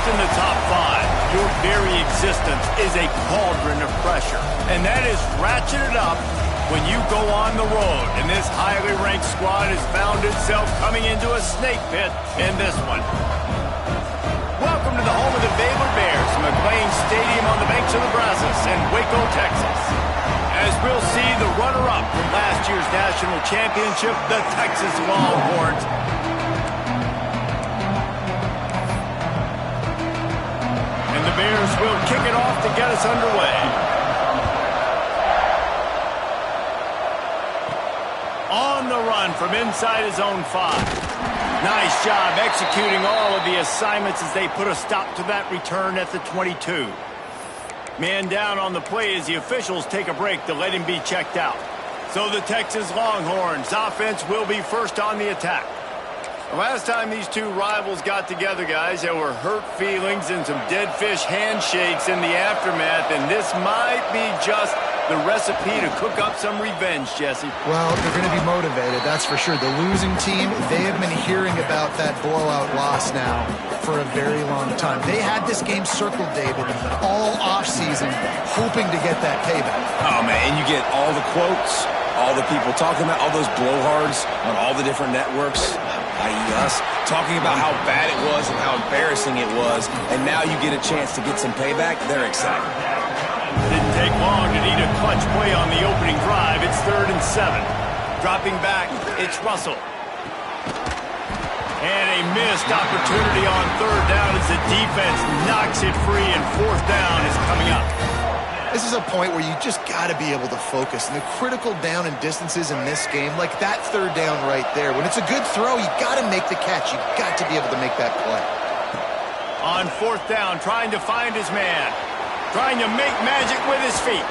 in the top 5, your very existence is a cauldron of pressure. And that is ratcheted up when you go on the road. And this highly ranked squad has found itself coming into a snake pit in this one. Welcome to the home of the Baylor Bears, McLean Stadium on the banks of the Brazos in Waco, Texas. As we'll see the runner-up from last year's national championship, the Texas Longhorns. And the Bears will kick it off to get us underway. On the run from inside his own 5. Nice job executing all of the assignments as they put a stop to that return at the 22. Man down on the play as the officials take a break to let him be checked out. So the Texas Longhorns offense will be first on the attack. The last time these two rivals got together, guys, there were hurt feelings and some dead fish handshakes in the aftermath, and this might be just the recipe to cook up some revenge, Jesse. Well, they're going to be motivated, that's for sure. The losing team, they have been hearing about that blowout loss now for a very long time. They had this game circled, David, all offseason, hoping to get that payback. Oh, man, and you get all the quotes, all the people talking about all those blowhards on all the different networks, i.e. us, talking about how bad it was and how embarrassing it was, and now you get a chance to get some payback. They're excited. Didn't take long to need a clutch play on the opening drive. It's 3rd and 7. Dropping back, it's Russell. And a missed opportunity on 3rd down as the defense knocks it free, and 4th down is coming up. This is a point where you just got to be able to focus. And the critical down and distances in this game, like that 3rd down right there, when it's a good throw, you got to make the catch. You got to be able to make that play. On 4th down, trying to find his man. Trying to make magic with his feet.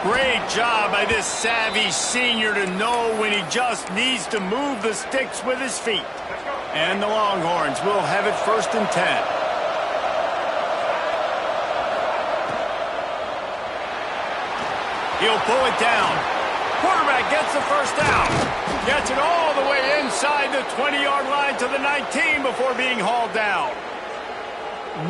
Great job by this savvy senior to know when he just needs to move the sticks with his feet. And the Longhorns will have it 1st and 10. He'll pull it down. Quarterback gets the 1st down. Gets it all the way inside the 20-yard line to the 19 before being hauled down.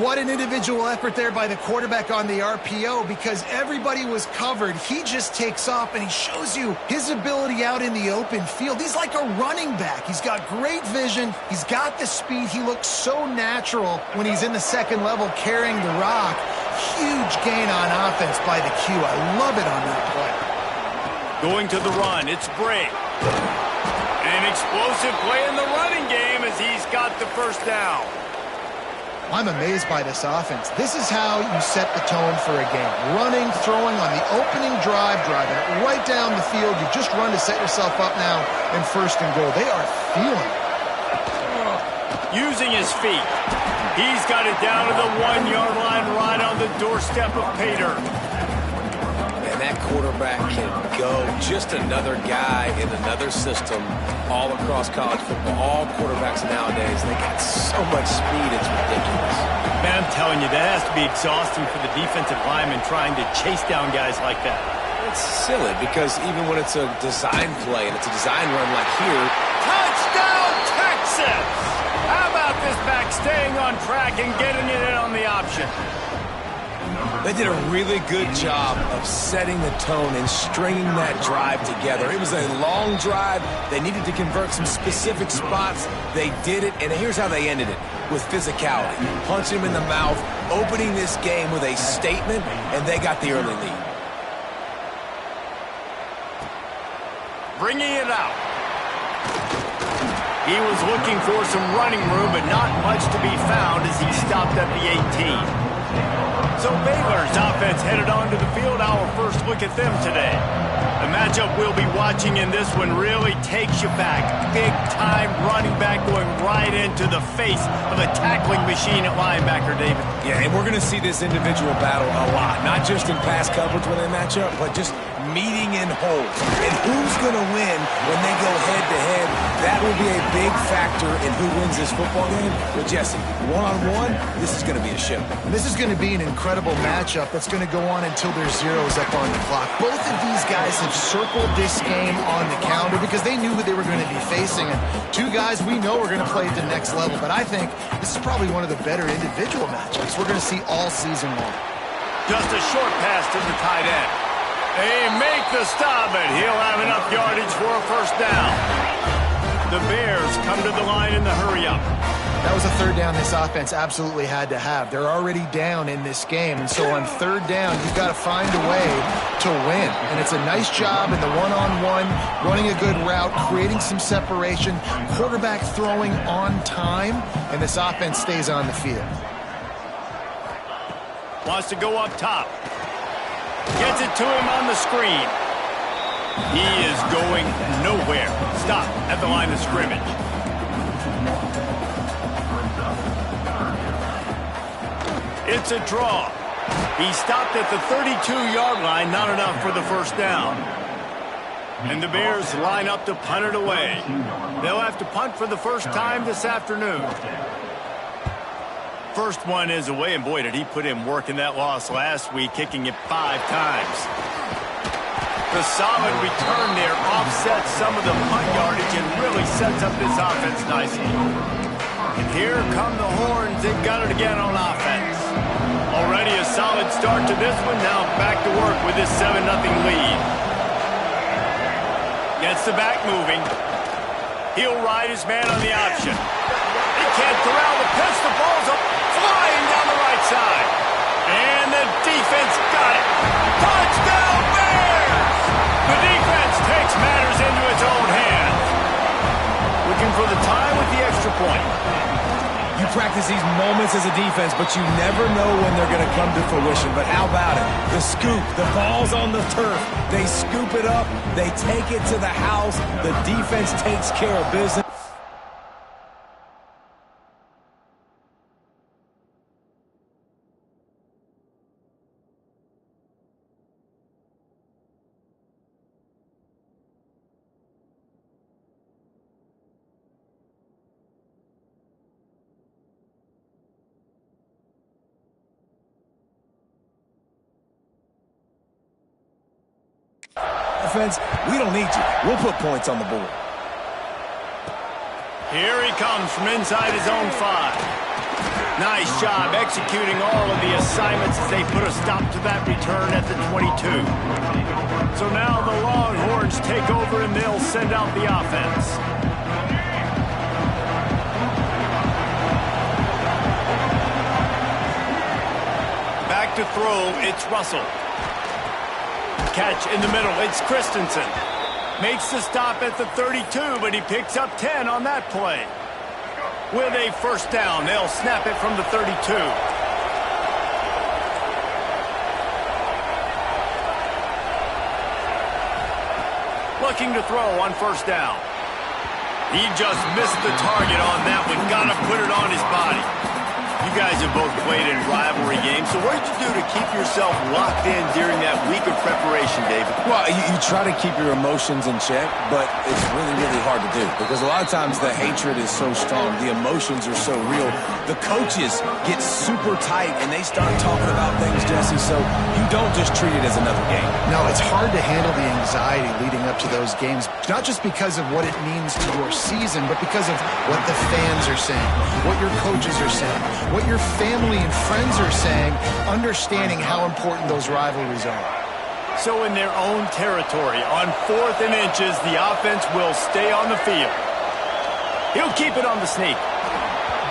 What an individual effort there by the quarterback on the RPO, because everybody was covered. He just takes off, and he shows you his ability out in the open field. He's like a running back. He's got great vision. He's got the speed. He looks so natural when he's in the second level carrying the rock. Huge gain on offense by the Q. I love it on that play. Going to the run, it's Bray. An explosive play in the running game as he's got the 1st down. I'm amazed by this offense. This is how you set the tone for a game. Running, throwing on the opening drive, driving it right down the field. You just run to set yourself up now in 1st and goal. They are feeling it. Using his feet. He's got it down to the 1-yard line right on the doorstep of Pater. And that quarterback can go. Just another guy in another system all across college football. All quarterbacks nowadays, they got so much speed, it's ridiculous. Man, I'm telling you, that has to be exhausting for the defensive lineman trying to chase down guys like that. It's silly because even when it's a design play and it's a design run like here. Touchdown, Texas! How about this back staying on track and getting it in on the option? They did a really good job of setting the tone and stringing that drive together. It was a long drive. They needed to convert some specific spots. They did it, and here's how they ended it, with physicality. Punching him in the mouth, opening this game with a statement, and they got the early lead. Bringing it out. He was looking for some running room, but not much to be found as he stopped at the 18. So Baylor's offense headed onto the field. Our first look at them today. The matchup we'll be watching in this one really takes you back. Big-time running back going right into the face of a tackling machine at linebacker, David. Yeah, and we're going to see this individual battle a lot. Not just in pass coverage when they match up, but just meeting in holes. And who's going to win when they go head-to-head? That will be a big factor in who wins this football game. But, Jesse, one-on-one, this is going to be a show. This is going to be an incredible matchup that's going to go on until there's zeros up on the clock. Both of these guys have circled this game on the calendar because they knew who they were going to be facing. And two guys we know are going to play at the next level. But I think this is probably one of the better individual matchups we're going to see all season long. Just a short pass to the tight end. They make the stop, and he'll have enough yardage for a first down. The Bears come to the line in the hurry-up. That was a third down this offense absolutely had to have. They're already down in this game, and so on third down, you've got to find a way to win. And it's a nice job in the one-on-one, running a good route, creating some separation, quarterback throwing on time, and this offense stays on the field. Wants to go up top. Gets it to him on the screen. He is going nowhere. Stop at the line of scrimmage. It's a draw. He stopped at the 32-yard line, not enough for the first down. And the Bears line up to punt it away. They'll have to punt for the first time this afternoon. First one is away, and boy, did he put in work in that loss last week, kicking it 5 times. The solid return there offsets some of the punt yardage and really sets up this offense nicely. And here come the horns. They've got it again on offense. Already a solid start to this one. Now back to work with this 7-0 lead. Gets the back moving. He'll ride his man on the option. He can't corral the pitch. The ball's up, flying down the right side. And the defense got it. Touchdown Bears! The defense takes matters into its own hands. Looking for the tie with the extra point. You practice these moments as a defense, but you never know when they're going to come to fruition. But how about it? The scoop, the ball's on the turf. They scoop it up. They take it to the house. The defense takes care of business. Offense, we don't need you. We'll put points on the board. Here he comes from inside his own 5. Nice job executing all of the assignments as they put a stop to that return at the 22. So now the Longhorns take over and they'll send out the offense. Back to throw, it's Russell. Catch in the middle, it's Christensen. Makes the stop at the 32, but he picks up 10 on that play. With a first down, they'll snap it from the 32. Looking to throw on first down. He just missed the target on that one. Gotta put it on his body. You guys have both played in rivalry games, so what did you do to keep yourself locked in during that week of preparation, David? Well, you try to keep your emotions in check, but it's really, really hard to do because a lot of times the hatred is so strong, the emotions are so real. The coaches get super tight, and they start talking about things, Jesse, so you don't just treat it as another game. No, it's hard to handle the anxiety leading up to those games, not just because of what it means to your season, but because of what the fans are saying, what your coaches are saying, what your family and friends are saying, understanding how important those rivalries are. So in their own territory, on 4th and inches, the offense will stay on the field. He'll keep it on the sneak.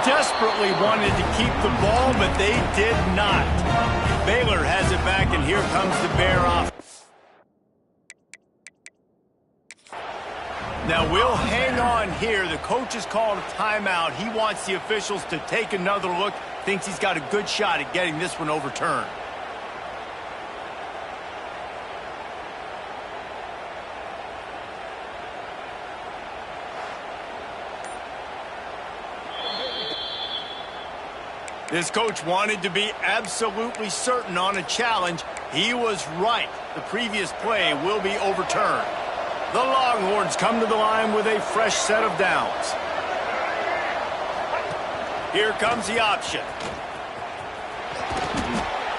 Desperately wanted to keep the ball, but they did not. Baylor has it back, and here comes the Bear off. Now we'll hang on here. The coach has called a timeout. He wants the officials to take another look. Thinks he's got a good shot at getting this one overturned. This coach wanted to be absolutely certain on a challenge. He was right. The previous play will be overturned. The Longhorns come to the line with a fresh set of downs. Here comes the option.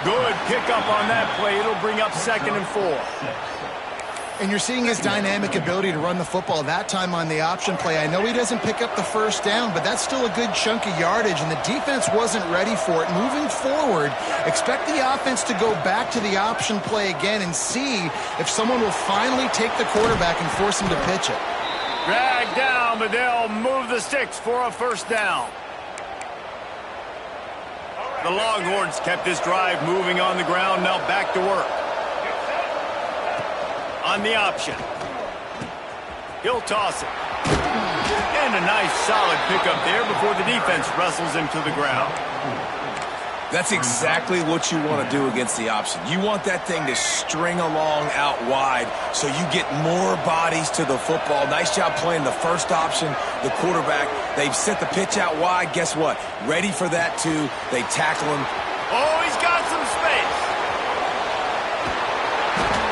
Good pickup on that play. It'll bring up 2nd and 4. And you're seeing his dynamic ability to run the football that time on the option play. I know he doesn't pick up the first down, but that's still a good chunk of yardage, and the defense wasn't ready for it. Moving forward, expect the offense to go back to the option play again and see if someone will finally take the quarterback and force him to pitch it. Dragged down, but they'll move the sticks for a first down. The Longhorns kept this drive moving on the ground. Now back to work. On the option. He'll toss it. And a nice solid pickup there before the defense wrestles him to the ground. That's exactly what you want to do against the option. You want that thing to string along out wide so you get more bodies to the football. Nice job playing the first option, the quarterback. They've set the pitch out wide. Guess what? Ready for that, too. They tackle him. Oh, he's got some space.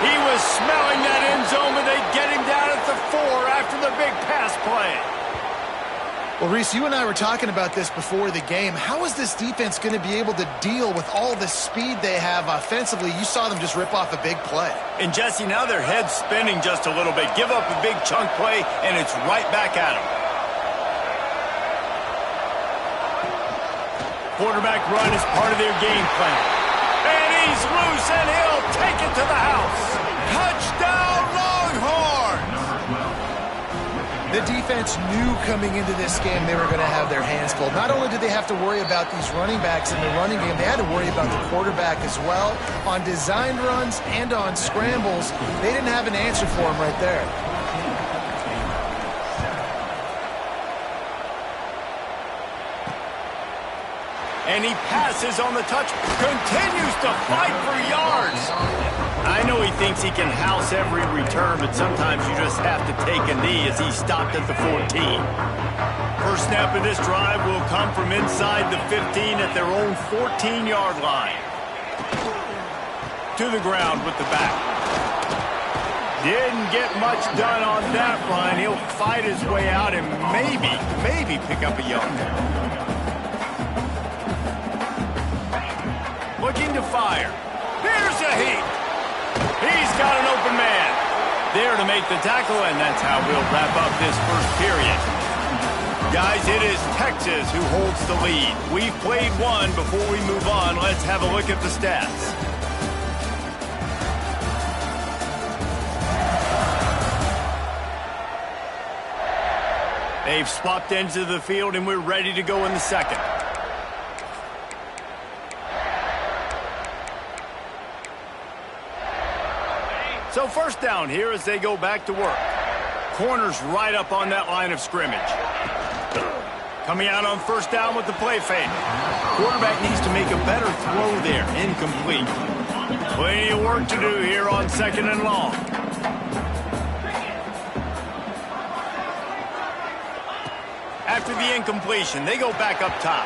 He was smelling that end zone, but they get him down at the 4 after the big pass play. Well, Reese, you and I were talking about this before the game. How is this defense going to be able to deal with all the speed they have offensively? You saw them just rip off a big play. And, Jesse, now their head's spinning just a little bit. Give up a big chunk play, and it's right back at them. Quarterback run is part of their game plan. And he's loose, and he'll take it to the house. Touchdown, Longhorns! The defense knew coming into this game they were going to have their hands full. Not only did they have to worry about these running backs in the running game, they had to worry about the quarterback as well. On designed runs and on scrambles, they didn't have an answer for him right there. And he passes on the touch, continues to fight for yards. I know he thinks he can house every return, but sometimes you just have to take a knee as he stopped at the 14. First snap of this drive will come from inside the 15 at their own 14-yard line. To the ground with the back. Didn't get much done on that run. He'll fight his way out and maybe pick up a yard. Looking to fire. Here's a heat. He's got an open man. There to make the tackle, and that's how we'll wrap up this first period. Guys, it is Texas who holds the lead. We've played one. Before we move on, let's have a look at the stats. They've swapped ends of the field, and we're ready to go in the second. So first down here as they go back to work. Corners right up on that line of scrimmage. Coming out on first down with the play fake. Quarterback needs to make a better throw there. Incomplete. Plenty of work to do here on 2nd and long. After the incompletion, they go back up top.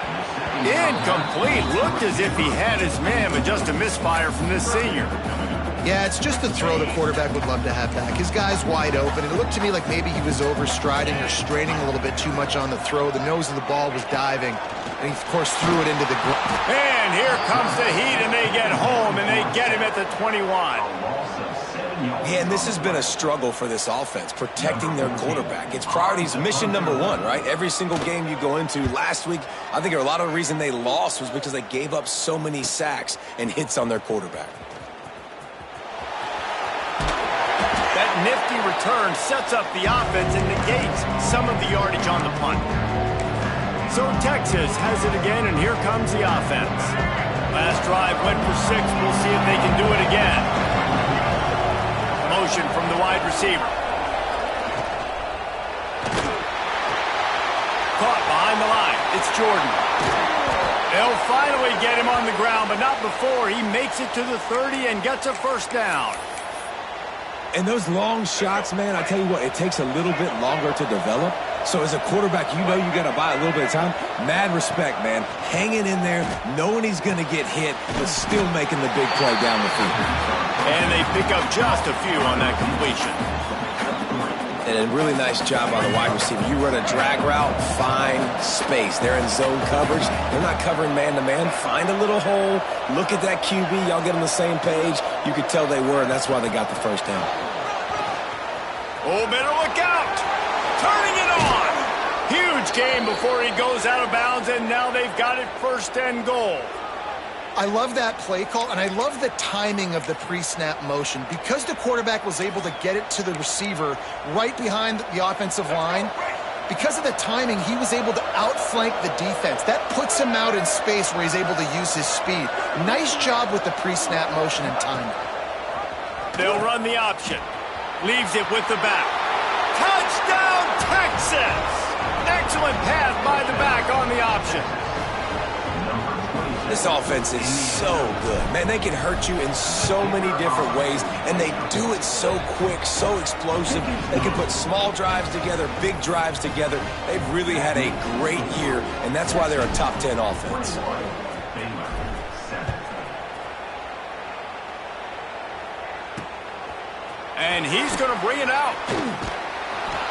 Incomplete. Looked as if he had his man, but just a misfire from this senior. Yeah, it's just a throw the quarterback would love to have back. His guy's wide open. It looked to me like maybe he was overstriding or straining a little bit too much on the throw. The nose of the ball was diving, and he, of course, threw it into the ground. And here comes the heat, and they get home, and they get him at the 21. Yeah, and this has been a struggle for this offense, protecting their quarterback. It's priorities, mission number one, right? Every single game you go into. Last week, I think a lot of the reason they lost was because they gave up so many sacks and hits on their quarterback. That nifty return sets up the offense and negates some of the yardage on the punt. So Texas has it again, and here comes the offense. Last drive went for 6. We'll see if they can do it again. Motion from the wide receiver. Caught behind the line. It's Jordan. They'll finally get him on the ground, but not before he makes it to the 30 and gets a first down. And those long shots, man, I tell you what, it takes a little bit longer to develop. So as a quarterback, you know you got to buy a little bit of time. Mad respect, man. Hanging in there, knowing he's going to get hit, but still making the big play down the field. And they pick up just a few on that completion. And a really nice job by the wide receiver. You run a drag route, find space. They're in zone coverage. They're not covering man-to-man. Find a little hole. Look at that QB. Y'all get on the same page. You could tell they were, and that's why they got the first down. Oh, better look out. Turning it on. Huge game before he goes out of bounds, and now they've got it first and goal. I love that play call, and I love the timing of the pre-snap motion. Because the quarterback was able to get it to the receiver right behind the offensive line, because of the timing, he was able to outflank the defense. That puts him out in space where he's able to use his speed. Nice job with the pre-snap motion and timing. They'll run the option. Leaves it with the back. Touchdown, Texas! Excellent pass by the back on the option. This offense is so good. Man, they can hurt you in so many different ways, and they do it so quick, so explosive. They can put small drives together, big drives together. They've really had a great year, and that's why they're a top 10 offense. And he's going to bring it out.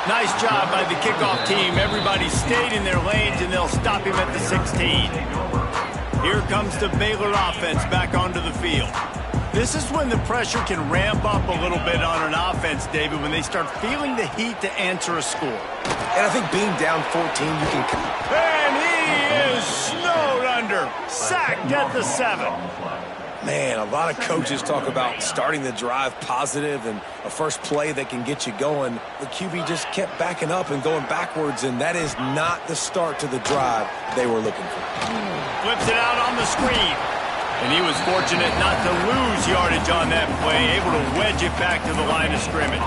Nice job by the kickoff team. Everybody stayed in their lanes, and they'll stop him at the 16. Here comes the Baylor offense back onto the field. This is when the pressure can ramp up a little bit on an offense, David, when they start feeling the heat to answer a score. And I think being down 14, you can... And he is snowed under. Sacked at the 7. Man, a lot of coaches talk about starting the drive positive and a first play that can get you going. The QB just kept backing up and going backwards, and that is not the start to the drive they were looking for. Flips it out on the screen. And he was fortunate not to lose yardage on that play, able to wedge it back to the line of scrimmage.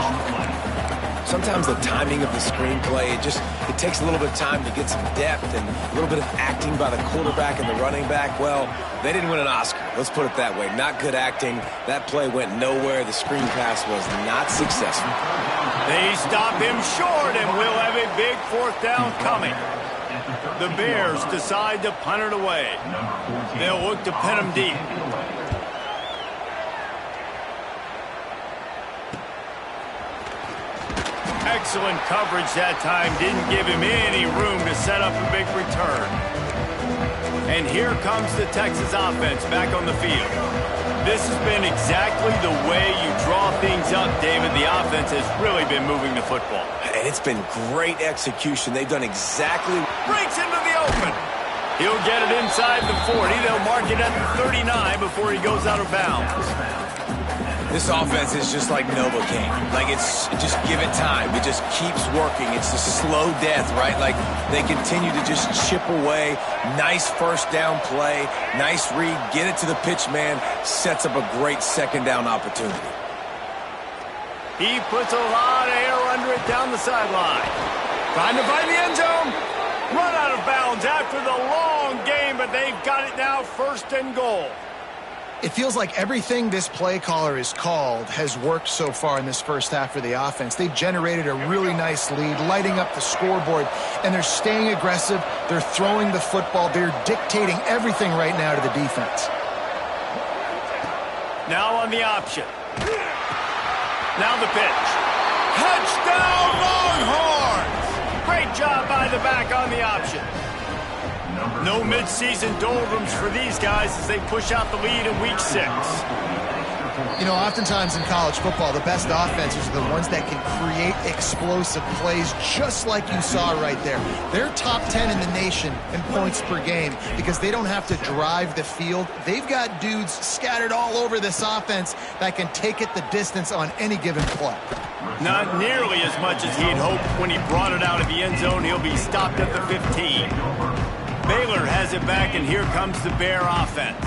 Sometimes the timing of the screenplay, it takes a little bit of time to get some depth and a little bit of acting by the quarterback and the running back. Well, they didn't win an Oscar. Let's put it that way. Not good acting. That play went nowhere. The screen pass was not successful. They stop him short, and we'll have a big fourth down coming. The Bears decide to punt it away. They'll look to pin him deep. Excellent coverage that time. Didn't give him any room to set up a big return. And here comes the Texas offense back on the field. This has been exactly the way you draw things up, David. The offense has really been moving the football. And it's been great execution. They've done exactly... Breaks into the open. He'll get it inside the 40. They'll mark it at the 39 before he goes out of bounds. This offense is just like Novocaine. Like, just give it time. It just keeps working. It's the slow death, right? Like, they continue to just chip away. Nice first down play. Nice read. Get it to the pitch man. Sets up a great second down opportunity. He puts a lot of air under it down the sideline. Trying to find the end zone. Run out of bounds after the long game, but they've got it now first and goal. It feels like everything this play caller has called has worked so far in this first half for the offense. They've generated a really nice lead, lighting up the scoreboard, and they're staying aggressive. They're throwing the football. They're dictating everything right now to the defense. Now on the option. Now the pitch. Touchdown, Longhorns! Great job by the back on the option. No mid-season doldrums for these guys as they push out the lead in Week 6. You know, oftentimes in college football, the best offenses are the ones that can create explosive plays just like you saw right there. They're top 10 in the nation in points per game because they don't have to drive the field. They've got dudes scattered all over this offense that can take it the distance on any given play. Not nearly as much as he'd hoped when he brought it out of the end zone. He'll be stopped at the 15. Baylor has it back, and here comes the Bear offense.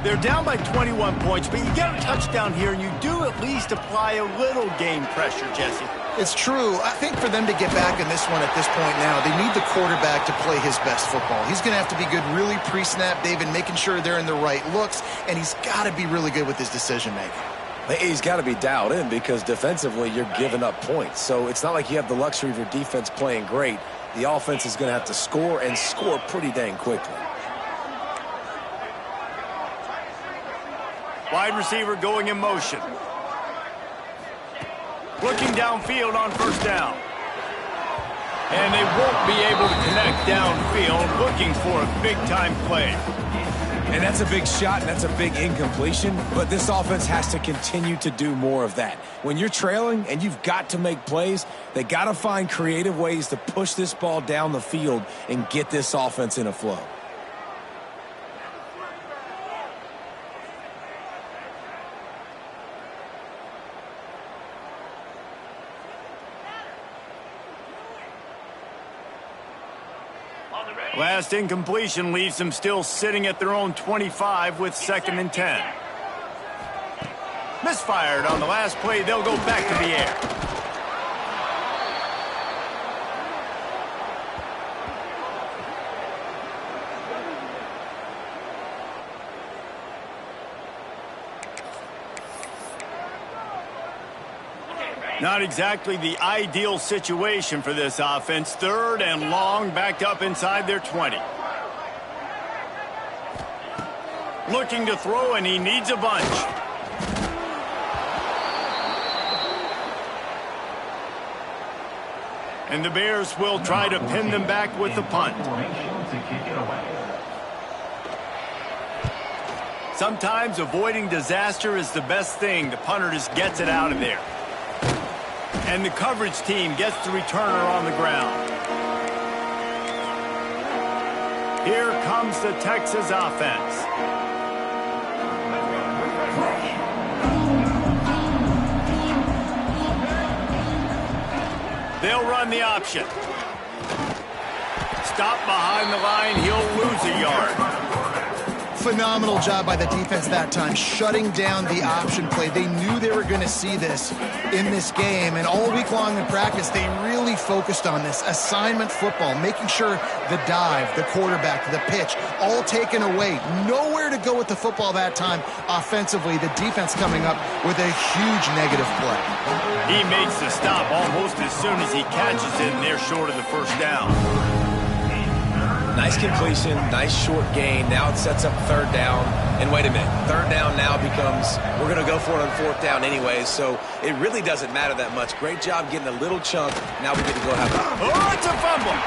They're down by 21 points, but you get a touchdown here, and you do at least apply a little game pressure, Jesse. It's true. I think for them to get back in this one at this point now, they need the quarterback to play his best football. He's going to have to be good really pre-snap, David, making sure they're in the right looks, and he's got to be really good with his decision-making. He's got to be dialed in because defensively you're giving up points. So it's not like you have the luxury of your defense playing great. The offense is going to have to score and score pretty dang quickly. Wide receiver going in motion. Looking downfield on first down. And they won't be able to connect downfield, looking for a big-time play. And that's a big shot, and that's a big incompletion, but this offense has to continue to do more of that. When you're trailing and you've got to make plays, they got to find creative ways to push this ball down the field and get this offense in a flow. Last incompletion leaves them still sitting at their own 25 with 2nd and 10. Misfired on the last play. They'll go back to the air. Not exactly the ideal situation for this offense. 3rd and long, backed up inside their 20. Looking to throw, and he needs a bunch. And the Bears will try to pin them back with the punt. Sometimes avoiding disaster is the best thing. The punter just gets it out of there. And the coverage team gets the returner on the ground. Here comes the Texas offense. They'll run the option. Stop behind the line. He'll lose a yard. Phenomenal job by the defense that time, shutting down the option play. They knew they were going to see this in this game, and all week long in practice, they really focused on this assignment football, making sure the dive, the quarterback, the pitch, all taken away. Nowhere to go with the football that time offensively. The defense coming up with a huge negative play. He makes the stop almost as soon as he catches it, and they're short of the first down. Nice completion, nice short gain. Now it sets up 3rd down. And wait a minute, 3rd down now becomes, we're going to go for it on 4th down anyways, so it really doesn't matter that much. Great job getting a little chunk. Now we get to go have it. Oh, it's a fumble.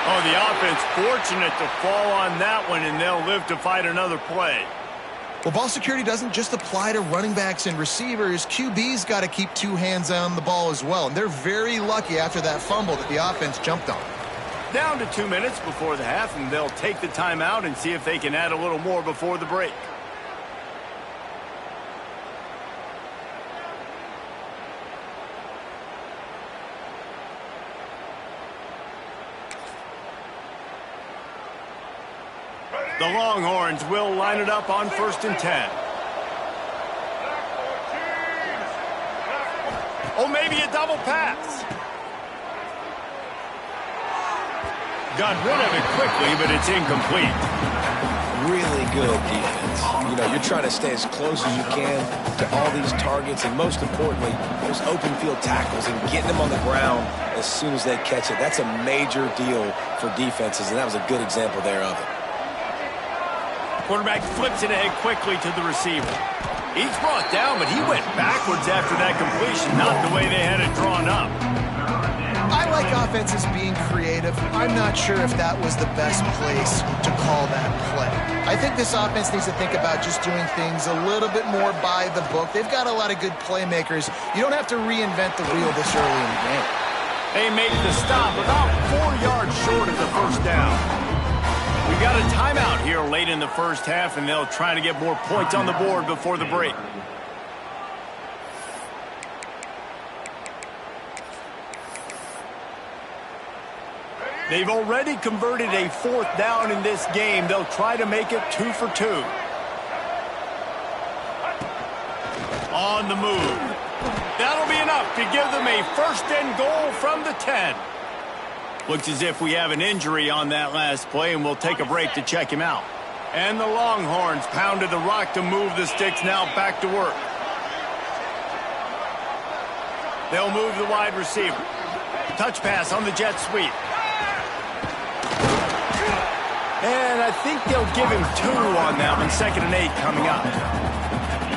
Oh, the offense fortunate to fall on that one, and they'll live to fight another play. Well, ball security doesn't just apply to running backs and receivers. QB's got to keep 2 hands on the ball as well, and they're very lucky after that fumble that the offense jumped on. Down to 2 minutes before the half, and they'll take the timeout and see if they can add a little more before the break. The Longhorns will line it up on 1st and 10. Oh, maybe a double pass. Got rid of it quickly, but it's incomplete. Really good defense. You know, you're trying to stay as close as you can to all these targets, and most importantly, those open field tackles and getting them on the ground as soon as they catch it. That's a major deal for defenses, and that was a good example there of it. Quarterback flips it ahead quickly to the receiver. He's brought down, but he went backwards after that completion, not the way they had it drawn up. I like offenses being creative. I'm not sure if that was the best place to call that play. I think this offense needs to think about just doing things a little bit more by the book. They've got a lot of good playmakers. You don't have to reinvent the wheel this early in the game. They make the stop about 4 yards short of the first down. We got a timeout here late in the first half, and they'll try to get more points on the board before the break. They've already converted a 4th down in this game. They'll try to make it 2 for 2. On the move. That'll be enough to give them a 1st and goal from the 10. Looks as if we have an injury on that last play, and we'll take a break to check him out. And the Longhorns pounded the rock to move the sticks, now back to work. They'll move the wide receiver. Touch pass on the jet sweep. And I think they'll give him 2 on that one. 2nd and 8 coming up.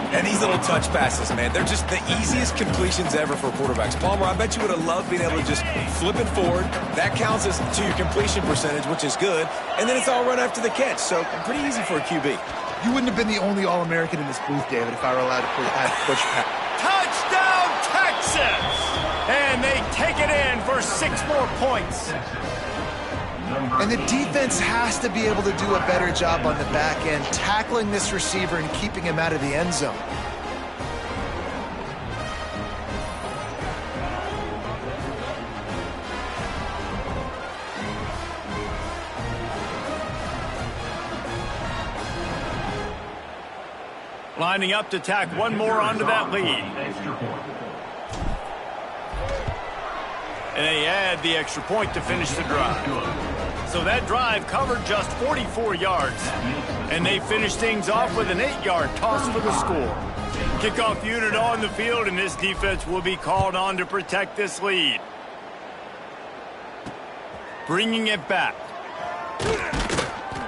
And these little touch passes, man, they're just the easiest completions ever for quarterbacks. Palmer, I bet you would have loved being able to just flip it forward. That counts as to your completion percentage, which is good. And then it's all run after the catch, so pretty easy for a QB. You wouldn't have been the only All-American in this booth, David, if I were allowed to push back. Touchdown, Texas! And they take it in for 6 more points. And the defense has to be able to do a better job on the back end, tackling this receiver and keeping him out of the end zone. Lining up to tack one more onto that lead. And they add the extra point to finish the drive. So that drive covered just 44 yards. And they finish things off with an 8-yard toss for the score. Kickoff unit on the field, and this defense will be called on to protect this lead. Bringing it back.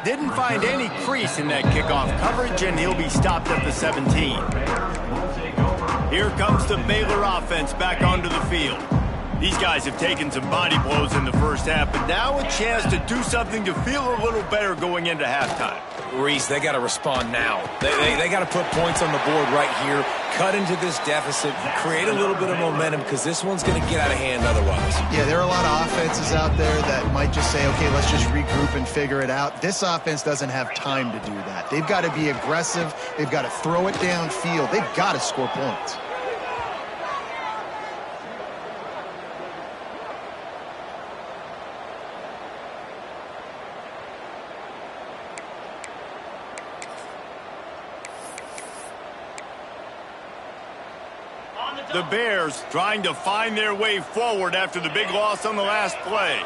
Didn't find any crease in that kickoff coverage, and he'll be stopped at the 17. Here comes the Baylor offense back onto the field. These guys have taken some body blows in the first half, but now a chance to do something to feel a little better going into halftime. Reese, they got to respond now. They got to put points on the board right here, cut into this deficit, create a little bit of momentum, because this one's going to get out of hand otherwise. Yeah, there are a lot of offenses out there that might just say, okay, let's just regroup and figure it out. This offense doesn't have time to do that. They've got to be aggressive. They've got to throw it downfield. They've got to score points. The Bears trying to find their way forward after the big loss on the last play.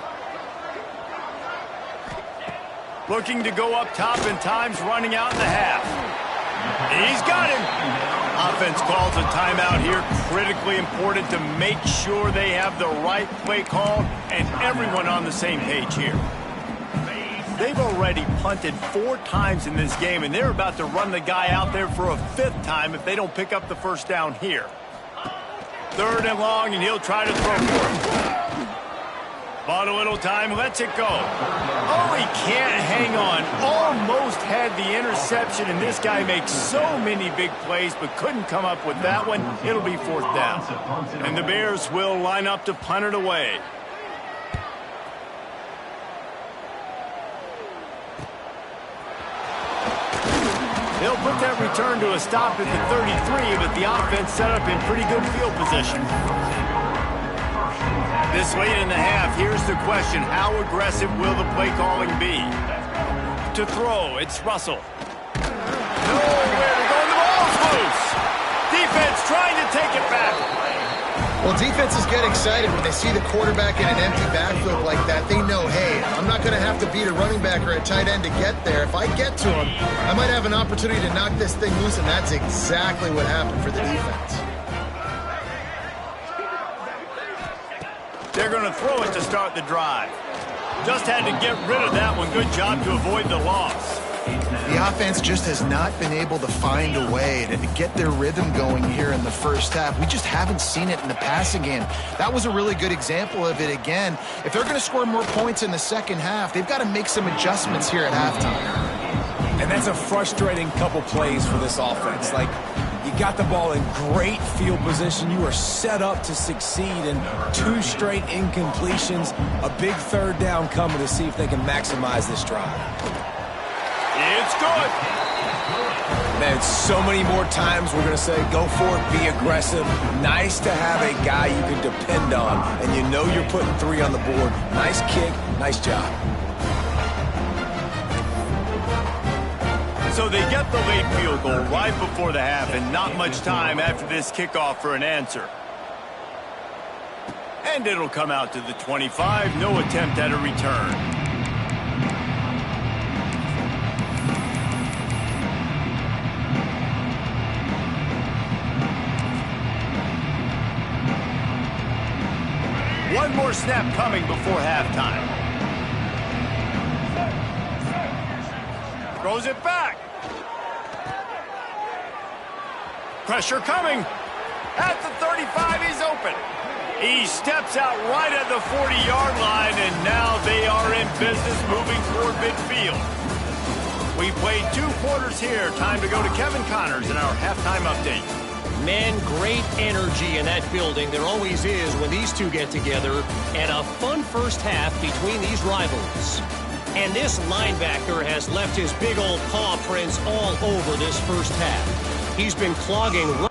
Looking to go up top, and time's running out in the half. He's got him. Offense calls a timeout here. Critically important to make sure they have the right play call and everyone on the same page here. They've already punted 4 times in this game, and they're about to run the guy out there for a 5th time if they don't pick up the first down here. 3rd and long, and he'll try to throw for it. Bought a little time, lets it go. Oh, he can't hang on. Almost had the interception, and this guy makes so many big plays, but couldn't come up with that one. It'll be 4th down. And the Bears will line up to punt it away. They'll put that return to a stop at the 33, but the offense set up in pretty good field position. This late in the half, here's the question. How aggressive will the play calling be? To throw, it's Russell. Nowhere to go, and the ball's loose. Defense trying to take it back. Well, defenses get excited when they see the quarterback in an empty backfield like that. They know, hey, I'm not going to have to beat a running back or a tight end to get there. If I get to him, I might have an opportunity to knock this thing loose, and that's exactly what happened for the defense. They're going to throw it to start the drive. Just had to get rid of that one. Good job to avoid the loss. The offense just has not been able to find a way to get their rhythm going here in the first half. We just haven't seen it in the passing game. That was a really good example of it again. If they're going to score more points in the second half, they've got to make some adjustments here at halftime. And that's a frustrating couple plays for this offense. Like, you got the ball in great field position. You are set up to succeed, and 2 straight incompletions. A big 3rd down coming to see if they can maximize this drive. It's good. Man, so many more times we're going to say, go for it, be aggressive. Nice to have a guy you can depend on, and you know you're putting 3 on the board. Nice kick, nice job. So they get the late field goal right before the half, and not much time after this kickoff for an answer. And it'll come out to the 25. No attempt at a return. First snap coming before halftime. Throws it back. Pressure coming. At the 35, he's open. He steps out right at the 40-yard line, and now they are in business moving toward midfield. We played 2 quarters here. Time to go to Kevin Connors in our halftime update. Man, great energy in that building. There always is when these two get together. And a fun first half between these rivals. And this linebacker has left his big old paw prints all over this first half. He's been clogging...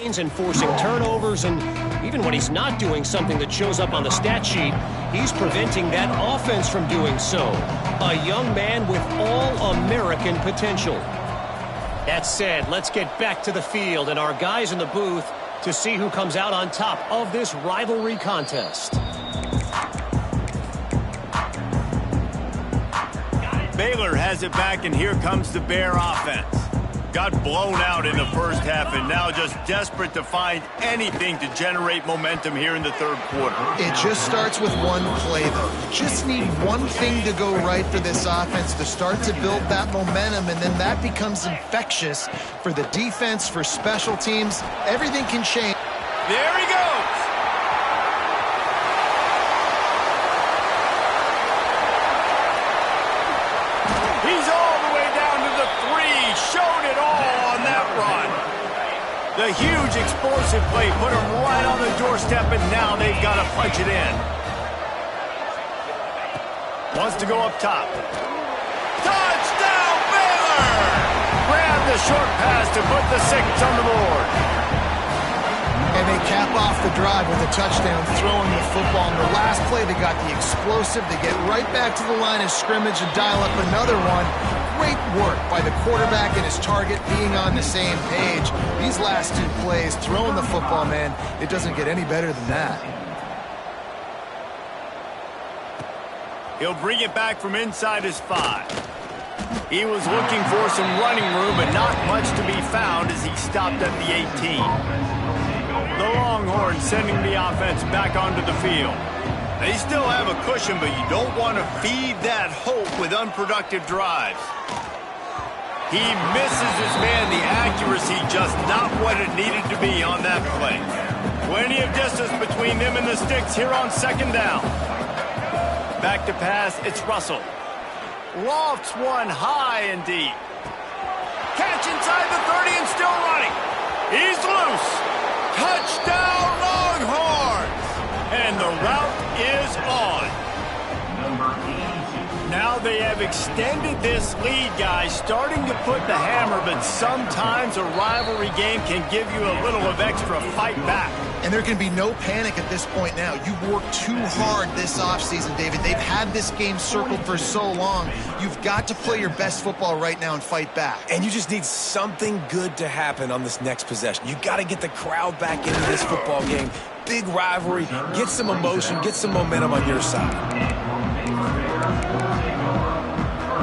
and forcing turnovers, and even when he's not doing something that shows up on the stat sheet, he's preventing that offense from doing so. A young man with all-American potential. That said, let's get back to the field and our guys in the booth to see who comes out on top of this rivalry contest. Baylor has it back, and here comes the Bear offense. Got blown out in the first half and now just desperate to find anything to generate momentum here in the third quarter. It just starts with one play, though. You just need one thing to go right for this offense to start to build that momentum, and then that becomes infectious for the defense, for special teams. Everything can change. There he goes. He's all the way down to the 3. Showed it all on that run. The huge explosive play put him right on the doorstep, and now they've got to punch it in. Wants to go up top. Touchdown, Baylor! Grab the short pass to put the 6 on the board. And they cap off the drive with a touchdown, throwing the football. In the last play, they got the explosive. They get right back to the line of scrimmage and dial up another one. Great work by the quarterback and his target being on the same page. These last 2 plays, throwing the football, man, it doesn't get any better than that. He'll bring it back from inside his 5. He was looking for some running room, but not much to be found as he stopped at the 18. The Longhorns sending the offense back onto the field. They still have a cushion, but you don't want to feed that hope with unproductive drives. He misses his man. The accuracy just not what it needed to be on that play. Plenty of distance between them and the sticks here on second down. Back to pass, it's Russell. Lofts one high and deep. Catch inside the 30 and still running. He's loose. Touchdown, Longhorns! And the route is on. Now they have extended this lead, guys, starting to put the hammer, but sometimes a rivalry game can give you a little of extra fight back. And there can be no panic at this point now. You've worked too hard this offseason, David. They've had this game circled for so long. You've got to play your best football right now and fight back. And you just need something good to happen on this next possession. You got to get the crowd back into this football game. Big rivalry. Get some emotion. Get some momentum on your side.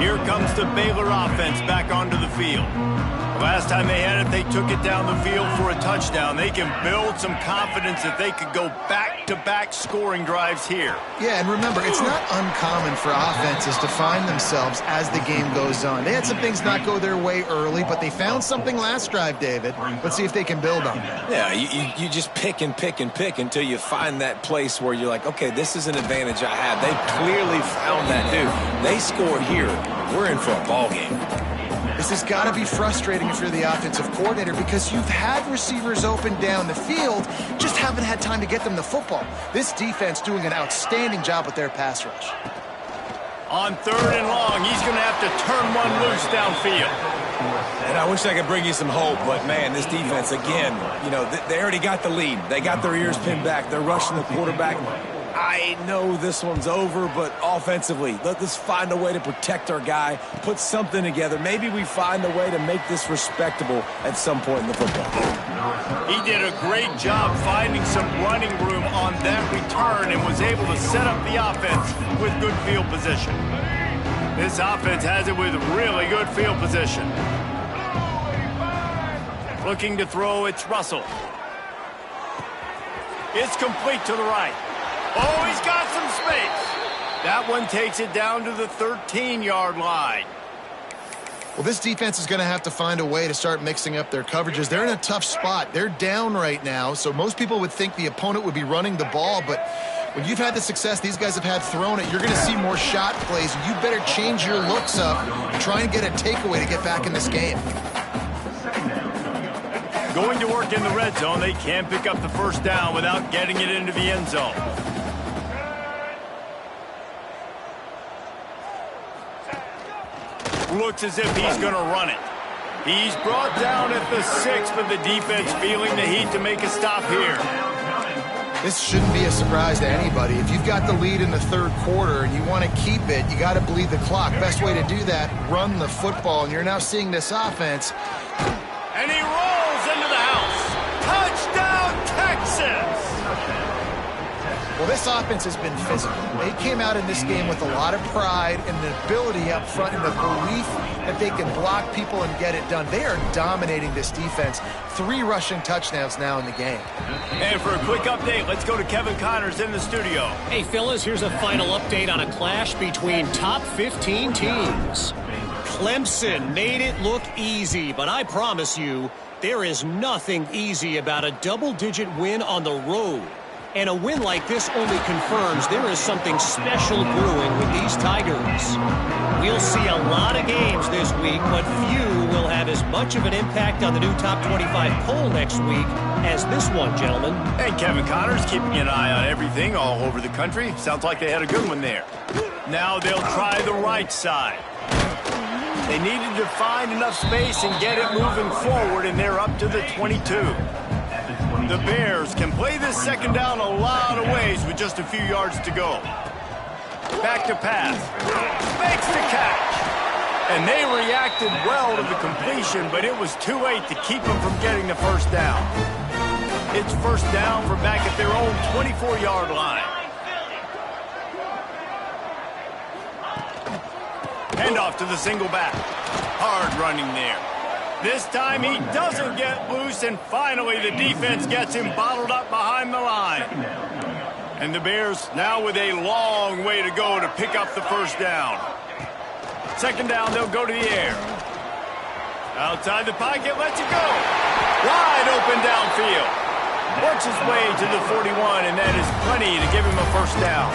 Here comes the Baylor offense back onto the field. The last time they had it, they took it down the field for a touchdown. They can build some confidence that they could go back-to-back scoring drives here. Yeah, and remember, it's not uncommon for offenses to find themselves as the game goes on. They had some things not go their way early, but they found something last drive, David. Let's see if they can build on that. Yeah, you just pick and pick and pick until you find that place where you're like, okay, this is an advantage I have. They clearly found that, dude. They score here. We're in for a ball game. This has got to be frustrating if you're the offensive coordinator because you've had receivers open down the field, just haven't had time to get them the football. This defense doing an outstanding job with their pass rush. On 3rd and long, he's going to have to turn one loose downfield. And I wish I could bring you some hope, but, man, this defense, again, you know, they already got the lead. They got their ears pinned back. They're rushing the quarterback. I know this one's over, but offensively, let us find a way to protect our guy, put something together. Maybe we find a way to make this respectable at some point in the football game. He did a great job finding some running room on that return and was able to set up the offense with good field position. This offense has it with really good field position. Looking to throw, it's Russell. It's complete to the right. Oh, he's got some space. That one takes it down to the 13-yard line. Well, this defense is going to have to find a way to start mixing up their coverages. They're in a tough spot. They're down right now, so most people would think the opponent would be running the ball, but when you've had the success these guys have had throwing it, you're going to see more shot plays. You better change your looks up and try and get a takeaway to get back in this game. Going to work in the red zone. They can't pick up the first down without getting it into the end zone. Looks as if he's going to run it. He's brought down at the 6, but the defense feeling the heat to make a stop here. This shouldn't be a surprise to anybody. If you've got the lead in the third quarter and you want to keep it, you got to bleed the clock. Best way to do that, run the football. And you're now seeing this offense. And he rolls into the house. Touchdown, Texas! Well, this offense has been physical. They came out in this game with a lot of pride and the ability up front and the belief that they can block people and get it done. They are dominating this defense. 3 rushing touchdowns now in the game. And for a quick update, let's go to Kevin Connors in the studio. Hey, fellas, here's a final update on a clash between top 15 teams. Clemson made it look easy, but I promise you, there is nothing easy about a double-digit win on the road. And a win like this only confirms there is something special brewing with these Tigers. We'll see a lot of games this week, but few will have as much of an impact on the new top 25 poll next week as this one, gentlemen. And Kevin Connors keeping an eye on everything all over the country. Sounds like they had a good one there. Now they'll try the right side. They needed to find enough space and get it moving forward, and they're up to the 22. The Bears can play this second down a lot of ways with just a few yards to go. Back to pass. Makes the catch. And they reacted well to the completion, but it was too late to keep them from getting the first down. It's first down from back at their own 24-yard line. Handoff to the single back. Hard running there. This time he doesn't get loose, and finally the defense gets him bottled up behind the line. And the Bears now with a long way to go to pick up the first down. Second down, they'll go to the air. Outside the pocket, lets it go. Wide open downfield. Works his way to the 41, and that is plenty to give him a first down.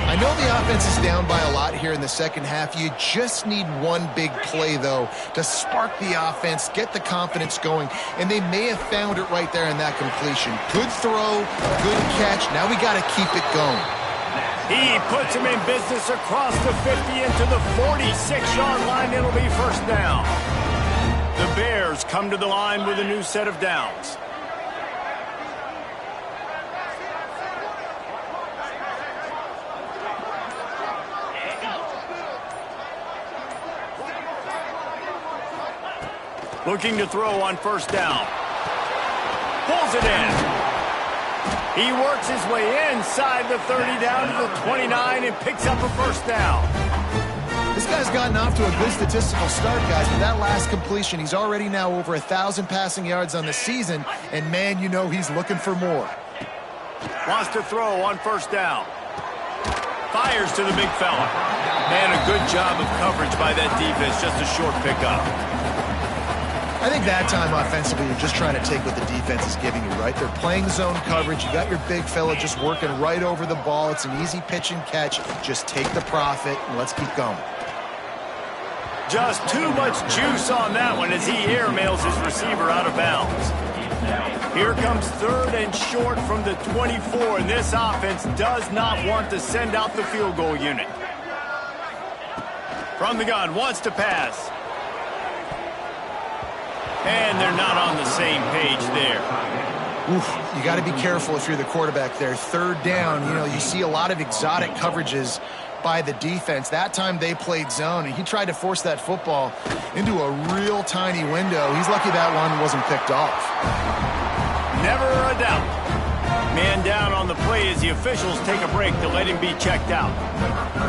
I know the offense is down by a lot here in the second half. You just need one big play, though, to spark the offense, get the confidence going, and they may have found it right there in that completion. Good throw, good catch. Now we got to keep it going. He puts him in business across the 50 into the 46-yard line. It'll be first down. The Bears come to the line with a new set of downs. Looking to throw on first down. Pulls it in. He works his way inside the 30 down to the 29 and picks up a first down. This guy's gotten off to a good statistical start, guys, but that last completion, he's already now over 1,000 passing yards on the season, and man, you know he's looking for more. Wants to throw on first down. Fires to the big fella. Man, a good job of coverage by that defense, just a short pickup. I think that time offensively, you're just trying to take what the defense is giving you, right? They're playing zone coverage. You got your big fella just working right over the ball. It's an easy pitch and catch. Just take the profit, and let's keep going. Just too much juice on that one as he airmails his receiver out of bounds. Here comes third and short from the 24, and this offense does not want to send out the field goal unit. From the gun, wants to pass. And they're not on the same page there. Oof, you got to be careful if you're the quarterback there. Third down, you know, you see a lot of exotic coverages by the defense. That time they played zone, and he tried to force that football into a real tiny window. He's lucky that one wasn't picked off. Never a doubt. Man down on the play as the officials take a break to let him be checked out.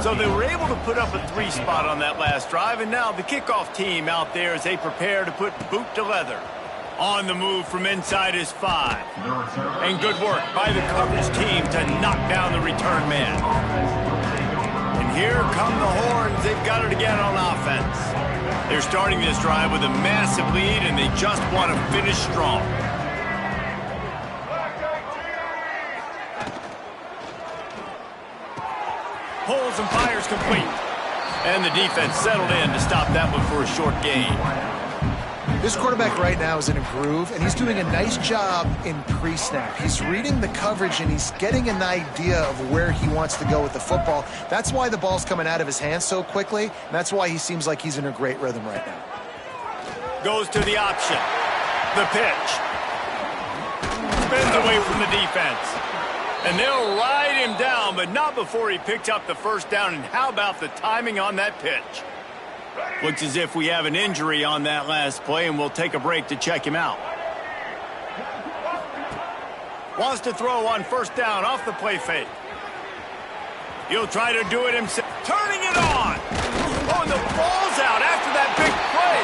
So they were able to put up a 3 spot on that last drive, and now the kickoff team out there as they prepare to put boot to leather. On the move from inside his 5. And good work by the coverage team to knock down the return man. And here come the horns. They've got it again on offense. They're starting this drive with a massive lead, and they just want to finish strong. Pulls and fires complete. And the defense settled in to stop that one for a short gain. This quarterback right now is in a groove, and he's doing a nice job in pre-snap. He's reading the coverage, and he's getting an idea of where he wants to go with the football. That's why the ball's coming out of his hands so quickly, and that's why he seems like he's in a great rhythm right now. Goes to the option. The pitch. Spins away from the defense. And they'll ride him down, but not before he picks up the first down. And how about the timing on that pitch? Looks as if we have an injury on that last play, and we'll take a break to check him out. Wants to throw on first down off the play fake. He'll try to do it himself. Turning it on. Oh, and the ball's out after that big play.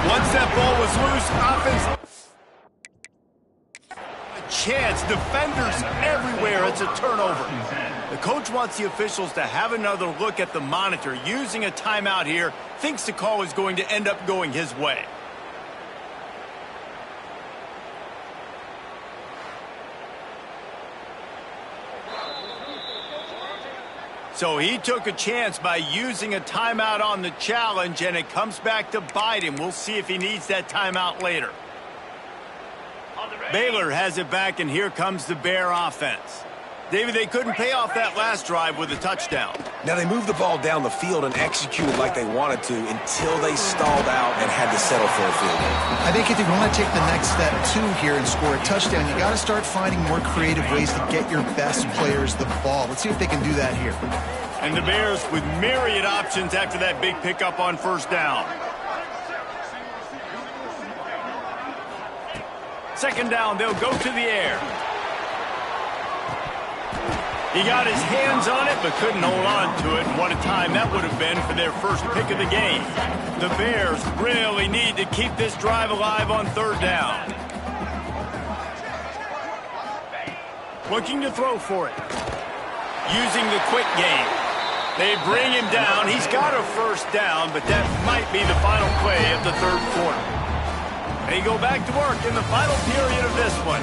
Once that ball was loose, offense... A chance. Defenders everywhere. It's a turnover. The coach wants the officials to have another look at the monitor. Using a timeout here, thinks the call is going to end up going his way. So he took a chance by using a timeout on the challenge, and it comes back to bite him. We'll see if he needs that timeout later. Baylor has it back, and here comes the Bear offense. David, they couldn't pay off that last drive with a touchdown. Now, they moved the ball down the field and executed like they wanted to until they stalled out and had to settle for a field goal. I think if you want to take the next step, too, here and score a touchdown, you got to start finding more creative ways to get your best players the ball. Let's see if they can do that here. And the Bears with myriad options after that big pickup on first down. Second down, they'll go to the air. He got his hands on it, but couldn't hold on to it. And what a time that would have been for their first pick of the game. The Bears really need to keep this drive alive on third down. Looking to throw for it. Using the quick game. They bring him down. He's got a first down, but that might be the final play of the third quarter. They go back to work in the final period of this one.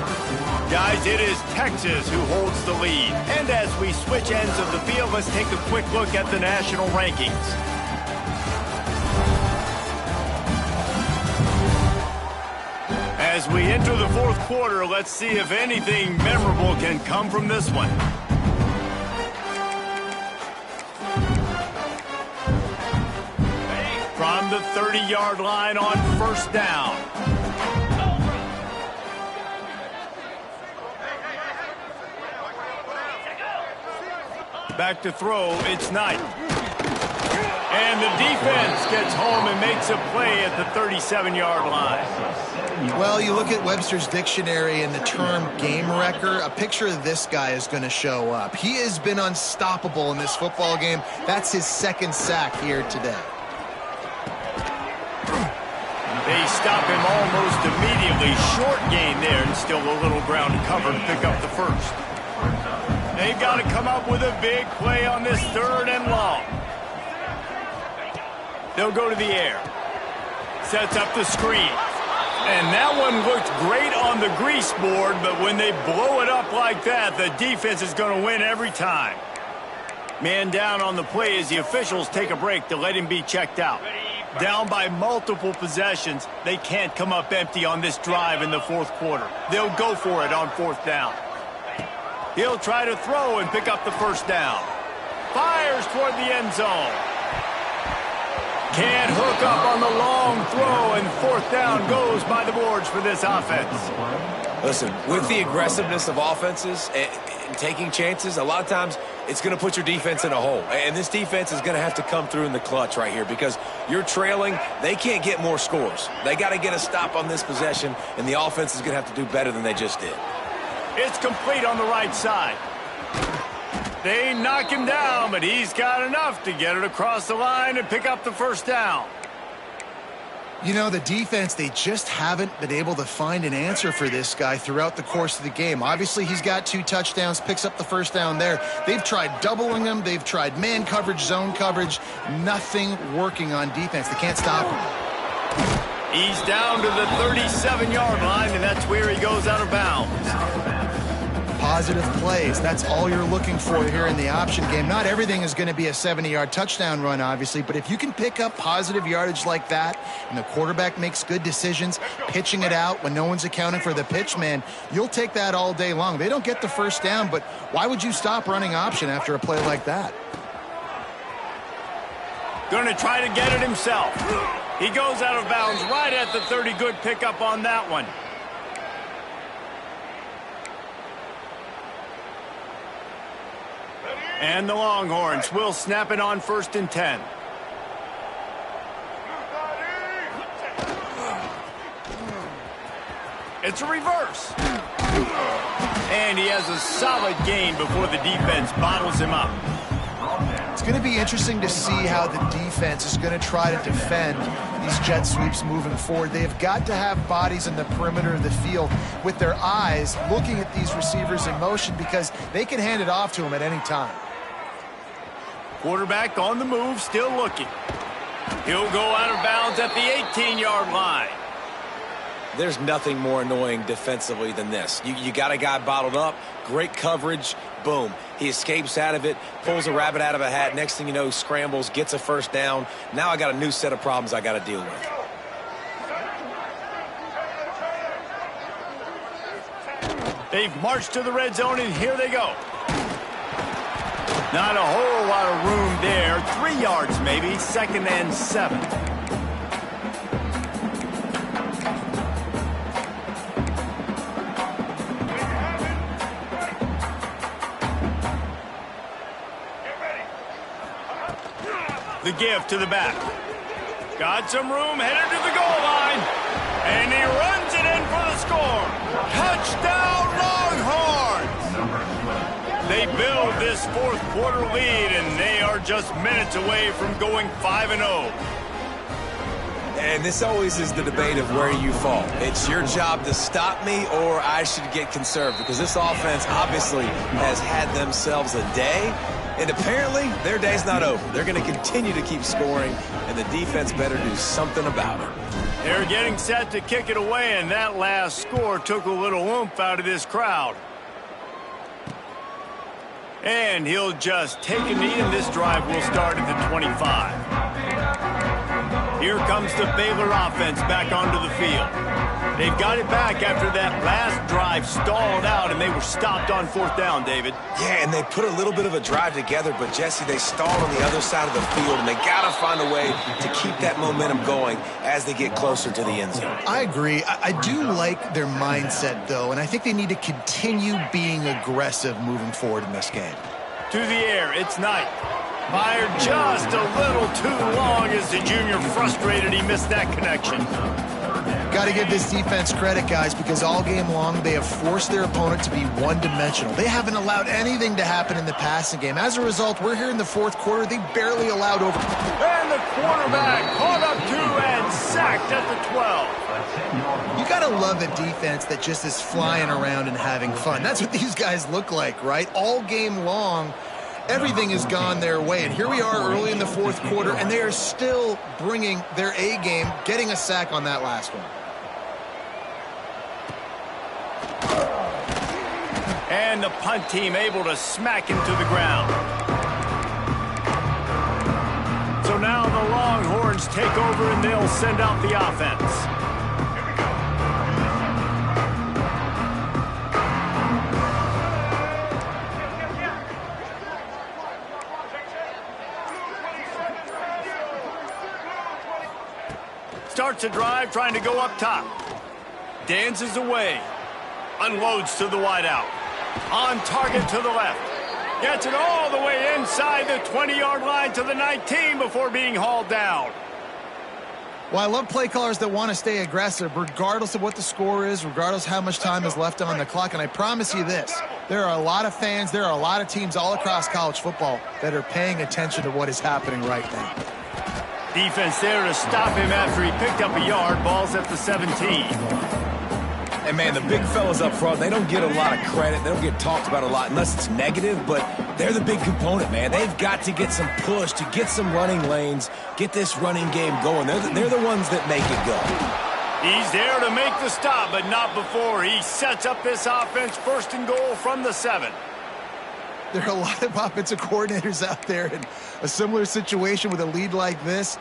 Guys, it is Texas who holds the lead. And as we switch ends of the field, let's take a quick look at the national rankings. As we enter the fourth quarter, let's see if anything memorable can come from this one. From the 30-yard line on first down. Back to throw, it's Knight. And the defense gets home and makes a play at the 37-yard line. Well, you look at Webster's dictionary and the term game wrecker, a picture of this guy is going to show up. He has been unstoppable in this football game. That's his second sack here today. They stop him almost immediately. Short gain there, and still a little ground to cover to pick up the first. They've got to come up with a big play on this third and long. They'll go to the air. Sets up the screen. And that one looked great on the grease board, but when they blow it up like that, the defense is going to win every time. Man down on the play as the officials take a break to let him be checked out. Down by multiple possessions, they can't come up empty on this drive in the fourth quarter. They'll go for it on fourth down. He'll try to throw and pick up the first down. Fires toward the end zone. Can't hook up on the long throw, and fourth down goes by the boards for this offense. Listen, with the aggressiveness of offenses and taking chances, a lot of times it's going to put your defense in a hole. And this defense is going to have to come through in the clutch right here because you're trailing. They can't get more scores. They got to get a stop on this possession, and the offense is going to have to do better than they just did. It's complete on the right side. They knock him down, but he's got enough to get it across the line and pick up the first down. You know, the defense, they just haven't been able to find an answer for this guy throughout the course of the game. Obviously, he's got 2 touchdowns, picks up the first down there. They've tried doubling him. They've tried man coverage, zone coverage. Nothing working on defense. They can't stop him. He's down to the 37-yard line, and that's where he goes out of bounds. Positive plays. That's all you're looking for here in the option game. Not everything is going to be a 70-yard touchdown run, obviously, but if you can pick up positive yardage like that and the quarterback makes good decisions, pitching it out when no one's accounting for the pitch, man, you'll take that all day long. They don't get the first down, but why would you stop running option after a play like that? Going to try to get it himself. He goes out of bounds right at the 30. Good pickup on that one. And the Longhorns will snap it on 1st and 10. It's a reverse. And he has a solid gain before the defense bottles him up. It's going to be interesting to see how the defense is going to try to defend these jet sweeps moving forward. They've got to have bodies in the perimeter of the field with their eyes looking at these receivers in motion because they can hand it off to them at any time. Quarterback on the move, still looking. He'll go out of bounds at the 18-yard line. There's nothing more annoying defensively than this. You got a guy bottled up, great coverage, boom. He escapes out of it, pulls a rabbit out of a hat. Next thing you know, scrambles, gets a first down. Now I got a new set of problems I got to deal with. They've marched to the red zone, and here they go. Not a whole lot of room there. 3 yards maybe, 2nd and 7. The give to the back. Got some room, headed to the goal line. And he runs it in for the score. Touchdown, Longhorns! They build this 4th quarter lead, and they are just minutes away from going 5-0. And this always is the debate of where you fall. It's your job to stop me, or I should get conserved, because this offense obviously has had themselves a day. And apparently, their day's not over. They're going to continue to keep scoring, and the defense better do something about it. They're getting set to kick it away, and that last score took a little oomph out of this crowd. And he'll just take a knee, and this drive will start at the 25. Here comes the Baylor offense back onto the field. They've got it back after that last drive stalled out, and they were stopped on 4th down, David. Yeah, and they put a little bit of a drive together, but, Jesse, they stalled on the other side of the field, and they got to find a way to keep that momentum going as they get closer to the end zone. I agree. I do like their mindset, though, and I think they need to continue being aggressive moving forward in this game. To the air, it's Knight. Fired just a little too long as the junior frustrated he missed that connection. Got to give this defense credit, guys, because all game long they have forced their opponent to be one-dimensional. They haven't allowed anything to happen in the passing game. As a result, we're here in the 4th quarter. They barely allowed over. And the quarterback caught up to and sacked at the 12. You got to love a defense that just is flying around and having fun. That's what these guys look like, right? All game long, everything has gone their way. And here we are early in the 4th quarter, and they are still bringing their A game, getting a sack on that last one. And the punt team able to smack him to the ground. So now the Longhorns take over, and they'll send out the offense. Starts a drive trying to go up top. Dances away. Unloads to the wideout. On target to the left. Gets it all the way inside the 20-yard line to the 19 before being hauled down. Well, I love play callers that want to stay aggressive regardless of what the score is, regardless how much time is left on the clock. And I promise you this, there are a lot of fans, there are a lot of teams all across college football that are paying attention to what is happening right now. Defense there to stop him after he picked up a yard. Ball's at the 17. And, man, the big fellas up front, they don't get a lot of credit. They don't get talked about a lot unless it's negative, but they're the big component, man. They've got to get some push, to get some running lanes, get this running game going. They're the ones that make it go. He's there to make the stop, but not before. He sets up this offense 1st and goal from the 7. There are a lot of offensive coordinators out there in a similar situation with a lead like this.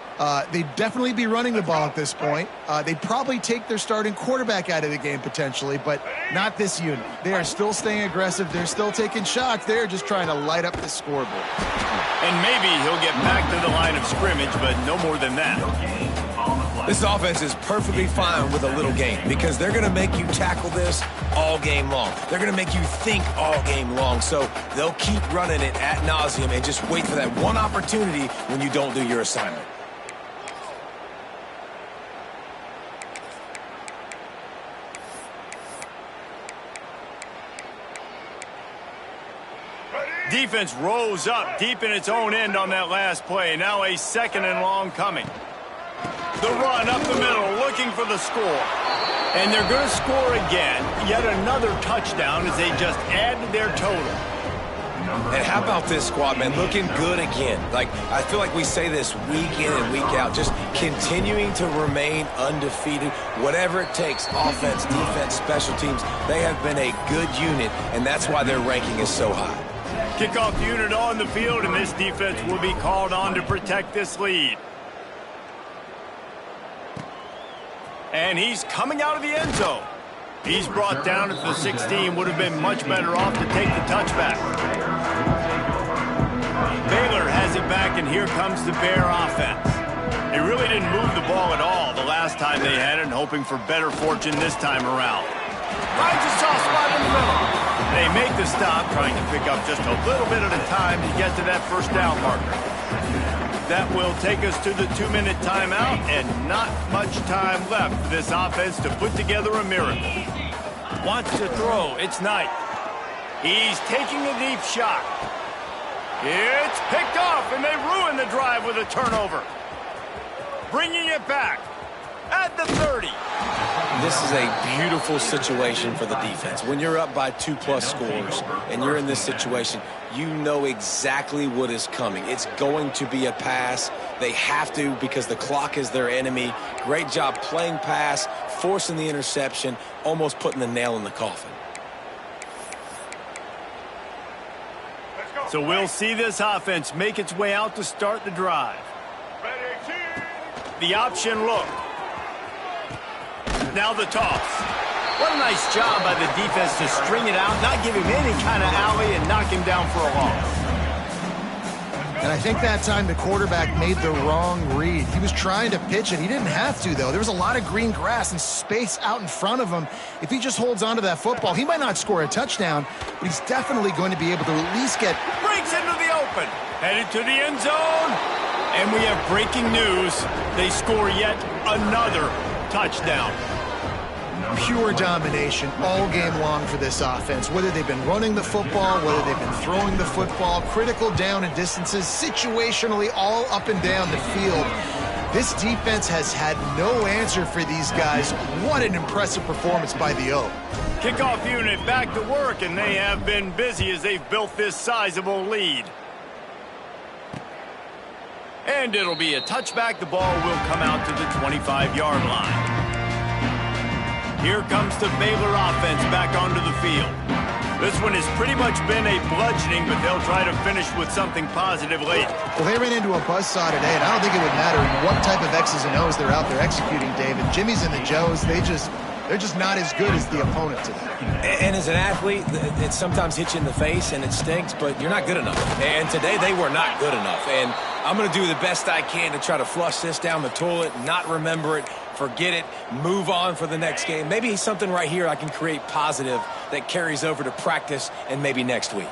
They'd definitely be running the ball at this point. They'd probably take their starting quarterback out of the game potentially, but not this unit. They are still staying aggressive. They're still taking shots. They're just trying to light up the scoreboard. And maybe he'll get back to the line of scrimmage, but no more than that. This offense is perfectly fine with a little game because they're going to make you tackle this all game long. They're going to make you think all game long. So they'll keep running it ad nauseum and just wait for that one opportunity when you don't do your assignment. Defense rose up deep in its own end on that last play. Now a 2nd and long coming. The run up the middle, looking for the score. And they're going to score again. Yet another touchdown as they just add to their total. And how about this squad, man? Looking good again. Like, I feel like we say this week in and week out, just continuing to remain undefeated. Whatever it takes, offense, defense, special teams, they have been a good unit, and that's why their ranking is so high. Kickoff unit on the field, and this defense will be called on to protect this lead. And he's coming out of the end zone. He's brought down at the 16. Would have been much better off to take the touchback. Baylor has it back, and here comes the Bear offense. They really didn't move the ball at all the last time they had it, and hoping for better fortune this time around. Finds a soft spot in the middle. They make the stop, trying to pick up just a little bit at a time to get to that first down marker. That will take us to the 2-minute timeout, and not much time left for this offense to put together a miracle. Wants to throw. It's Knight. He's taking a deep shot. It's picked off, and they ruin the drive with a turnover. Bringing it back at the 30. This is a beautiful situation for the defense. When you're up by 2+ scores and you're in this situation, you know exactly what is coming. It's going to be a pass. They have to because the clock is their enemy. Great job playing pass, forcing the interception, almost putting the nail in the coffin. So we'll see this offense make its way out to start the drive. The option look. Now the toss. What a nice job by the defense to string it out, not give him any kind of alley, and knock him down for a loss. And I think that time the quarterback made the wrong read. He was trying to pitch it. He didn't have to, though. There was a lot of green grass and space out in front of him. If he just holds on to that football, he might not score a touchdown, but he's definitely going to be able to at least get... Breaks into the open. Headed to the end zone. And we have breaking news. They score yet another touchdown. Pure domination all game long for this offense. Whether they've been running the football, whether they've been throwing the football, critical down and distances, situationally all up and down the field. This defense has had no answer for these guys. What an impressive performance by the O. Kickoff unit back to work, and they have been busy as they've built this sizable lead. And it'll be a touchback. The ball will come out to the 25-yard line. Here comes the Baylor offense back onto the field. This one has pretty much been a bludgeoning, but they'll try to finish with something positive late. Well, they ran into a buzzsaw today, and I don't think it would matter what type of X's and O's they're out there executing, David. Jimmy's and the Joes, they're just not as good as the opponent today. And as an athlete, it sometimes hits you in the face and it stinks, but you're not good enough. And today they were not good enough. And I'm going to do the best I can to try to flush this down the toilet, not remember it, forget it, move on for the next game. Maybe something right here I can create positive that carries over to practice and maybe next week.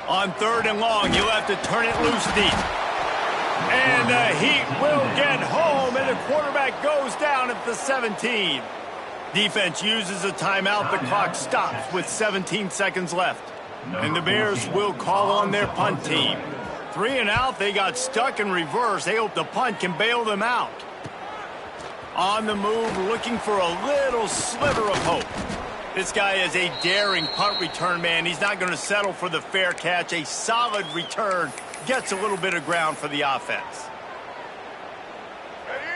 On 3rd and long, you'll have to turn it loose deep. And the Heat will get home, and the quarterback goes down at the 17. Defense uses a timeout. The clock stops with 17 seconds left. And the Bears will call on their punt team. 3 and out, they got stuck in reverse. They hope the punt can bail them out. On the move, looking for a little sliver of hope. This guy is a daring punt return man. He's not going to settle for the fair catch. A solid return gets a little bit of ground for the offense.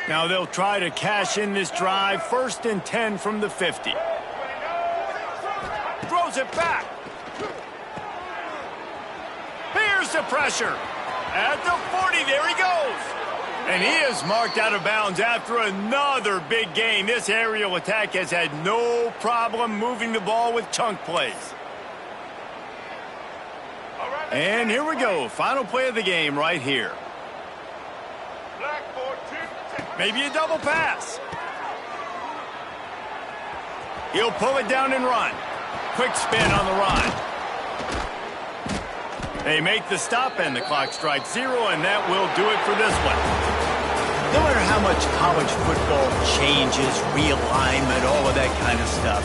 Now they'll try to cash in this drive. 1st and 10 from the 50. Throws it back. Here's the pressure. At the 40, there he goes. And he is marked out of bounds after another big gain. This aerial attack has had no problem moving the ball with chunk plays. And here we go. Final play of the game right here. Maybe a double pass. He'll pull it down and run. Quick spin on the run. They make the stop, and the clock strikes 0, and that will do it for this one. No matter how much college football changes, realignment, all of that kind of stuff,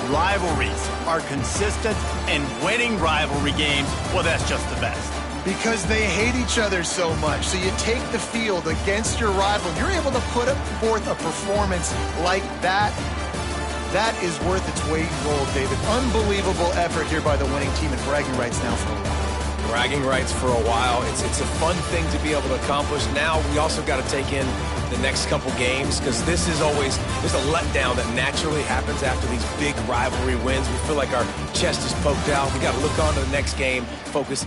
rivalries are consistent, and winning rivalry games, well, that's just the best. Because they hate each other so much. So you take the field against your rival. You're able to put forth a performance like that. That is worth its weight in gold, David. Unbelievable effort here by the winning team, and bragging rights now for a while. Bragging rights for a while. It's a fun thing to be able to accomplish. Now we also got to take in the next couple games, because this is always, there's a letdown that naturally happens after these big rivalry wins. We feel like our chest is poked out. We got to look on to the next game, focus